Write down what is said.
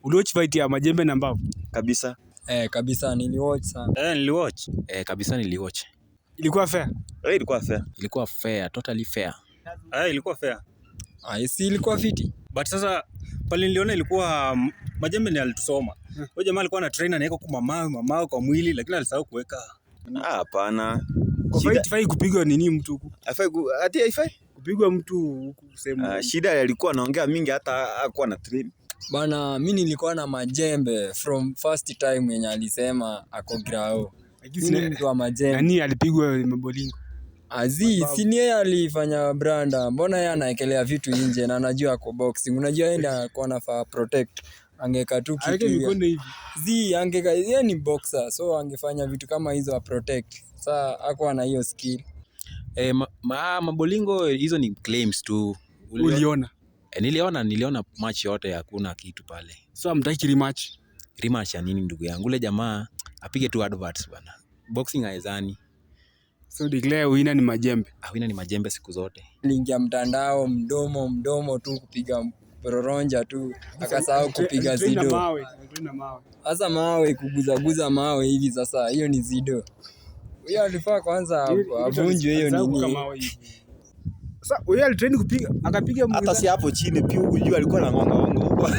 Uliwatch fight ya Majembe na Mbavu? Kabisa. Kabisa niliwatch sana. Niliwatch. Kabisa niliwatch. Ilikuwa fair? Ilikuwa fair. Ilikuwa fair, totally fair. Ilikuwa fair. Si ilikuwa fiti. But sasa pale niliona ilikuwa Majembe ni alitusoma. Huyo jamaa alikuwa na trainer anaweka kwa mawe kwa mwili lakini alisahau kuweka. Hapana. Haifai kupigwa nini mtu huku? Haifai kupigwa mtu huku sema. Shida alikuwa anaongea mingi hata hakuwa na train. Bana mimi nilikuwa na Majembe from first time yenye alisema ako grao. Mimi mtu wa Majembe. Nani alipigwa Mabolingo? Si ni yeye alifanya branda. Mbona yeye anaekelea vitu nje na anajua ako boxing. Unajua yeye ndiye alikuwa anafaa protect. Angeka tu kitu hivi. Yeye ni boxer so angefanya vitu kama hizo a protect. Sasa hakuwa na hiyo skill. Mabolingo hizo ni claims tu. Uliona? Niliona match yote hakuna kitu pale. So amtaki rematch. Rematch ya nini ndugu yangu? Ule jamaa apige tu adverts bana. Boxing haizani. So declare winner ni Majembe. Winner ni Majembe siku zote. Lingia mtandao mdomo tu kupiga roronja tu akasahau kupiga zido. Sasa mawe kuguza mawe hivi sasa hiyo ni zido. Huyo alifaa kwanza avunjwe hiyo nini. Sasa huyo alitrain kupiga akapiga hata si hapo chini pia huko juu alikuwa na ngonga huko.